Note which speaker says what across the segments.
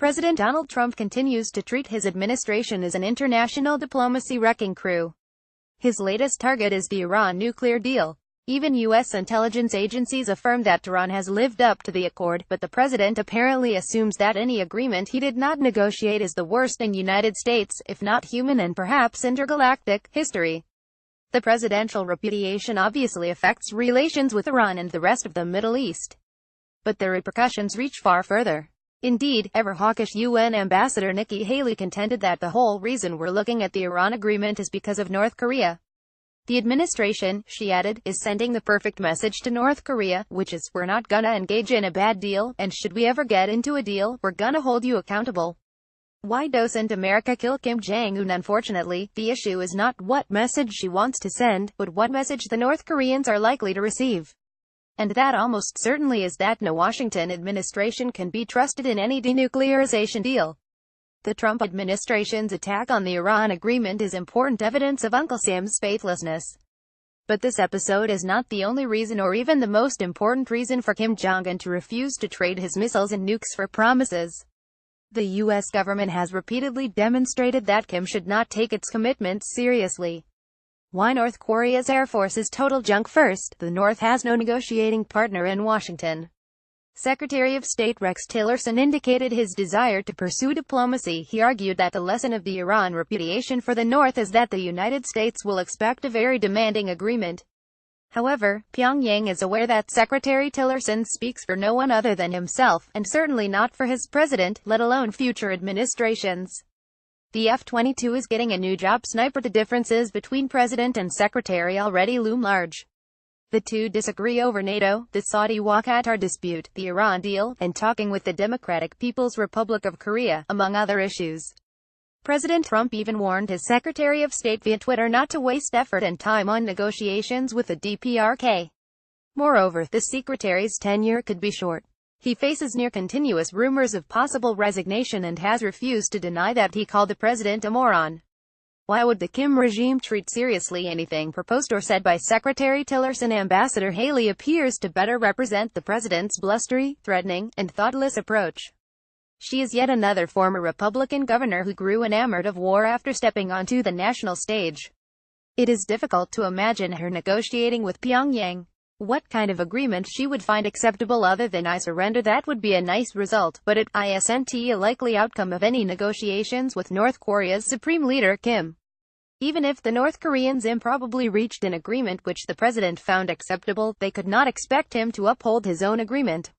Speaker 1: President Donald Trump continues to treat his administration as an international diplomacy wrecking crew. His latest target is the Iran nuclear deal. Even U.S. intelligence agencies affirm that Tehran has lived up to the accord, but the president apparently assumes that any agreement he did not negotiate is the worst in United States, if not human and perhaps intergalactic, history. The presidential repudiation obviously affects relations with Iran and the rest of the Middle East. But the repercussions reach far further. Indeed, ever-hawkish UN Ambassador Nikki Haley contended that the whole reason we're looking at the Iran agreement is because of North Korea. The administration, she added, is sending the perfect message to North Korea, which is, we're not gonna engage in a bad deal, and should we ever get into a deal, we're gonna hold you accountable. Why doesn't America kill Kim Jong-un? Unfortunately, the issue is not what message she wants to send, but what message the North Koreans are likely to receive. And that almost certainly is that no Washington administration can be trusted in any denuclearization deal. The Trump administration's attack on the Iran agreement is important evidence of Uncle Sam's faithlessness. But this episode is not the only reason or even the most important reason for Kim Jong-un to refuse to trade his missiles and nukes for promises. The U.S. government has repeatedly demonstrated that Kim should not take its commitments seriously. Why North Korea's Air Force is total junk? First, the North has no negotiating partner in Washington. Secretary of State Rex Tillerson indicated his desire to pursue diplomacy. He argued that the lesson of the Iran repudiation for the North is that the United States will expect a very demanding agreement. However, Pyongyang is aware that Secretary Tillerson speaks for no one other than himself, and certainly not for his president, let alone future administrations. The F-22 is getting a new job sniper. The differences between president and secretary already loom large. The two disagree over NATO, the Saudi-Qatar dispute, the Iran deal, and talking with the Democratic People's Republic of Korea, among other issues. President Trump even warned his Secretary of State via Twitter not to waste effort and time on negotiations with the DPRK. Moreover, the secretary's tenure could be short. He faces near-continuous rumors of possible resignation and has refused to deny that he called the president a moron. Why would the Kim regime treat seriously anything proposed or said by Secretary Tillerson? Ambassador Haley appears to better represent the president's blustery, threatening, and thoughtless approach. She is yet another former Republican governor who grew enamored of war after stepping onto the national stage. It is difficult to imagine her negotiating with Pyongyang. What kind of agreement she would find acceptable other than "I surrender"? That would be a nice result, but it isn't a likely outcome of any negotiations with North Korea's supreme leader Kim. Even if the North Koreans improbably reached an agreement which the president found acceptable, they could not expect him to uphold his own agreement.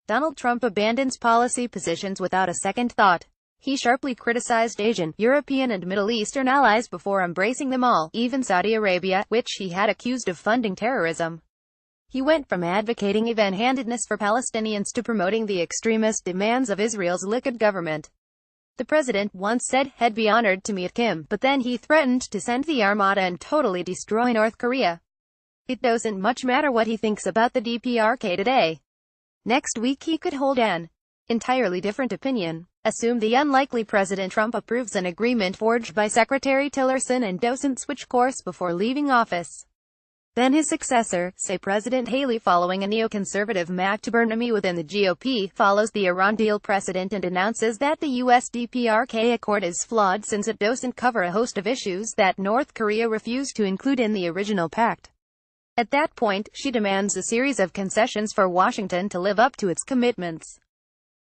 Speaker 1: Donald Trump abandons policy positions without a second thought. He sharply criticized Asian, European and Middle Eastern allies before embracing them all, even Saudi Arabia, which he had accused of funding terrorism. He went from advocating even-handedness for Palestinians to promoting the extremist demands of Israel's liquid government. The president once said he'd be honored to meet Kim, but then he threatened to send the Armada and totally destroy North Korea. It doesn't much matter what he thinks about the DPRK today. Next week he could hold an entirely different opinion. Assume the unlikely President Trump approves an agreement forged by Secretary Tillerson and doesn't switch course before leaving office. Then his successor, say President Haley, following a neoconservative McTominay within the GOP, follows the Iran deal precedent and announces that the US DPRK accord is flawed since it doesn't cover a host of issues that North Korea refused to include in the original pact. At that point, she demands a series of concessions for Washington to live up to its commitments.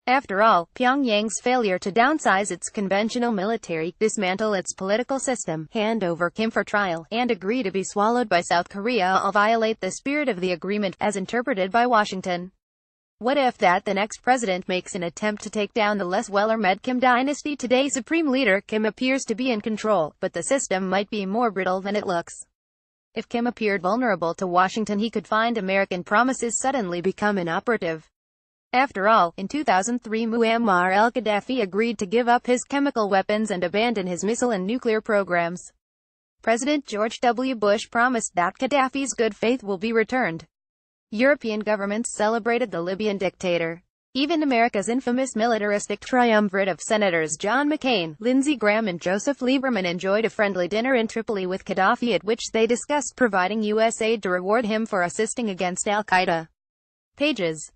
Speaker 1: After all, Pyongyang's failure to downsize its conventional military, dismantle its political system, hand over Kim for trial, and agree to be swallowed by South Korea all violate the spirit of the agreement, as interpreted by Washington. What if the next president makes an attempt to take down the less well-armed Kim dynasty? Today Supreme Leader Kim appears to be in control, but the system might be more brittle than it looks. If Kim appeared vulnerable to Washington, he could find American promises suddenly become inoperative. After all, in 2003 Muammar al-Gaddafi agreed to give up his chemical weapons and abandon his missile and nuclear programs. President George W. Bush promised that Gaddafi's good faith will be returned. European governments celebrated the Libyan dictator. Even America's infamous militaristic triumvirate of Senators John McCain, Lindsey Graham and Joseph Lieberman enjoyed a friendly dinner in Tripoli with Gaddafi at which they discussed providing U.S. aid to reward him for assisting against al-Qaeda. Pages.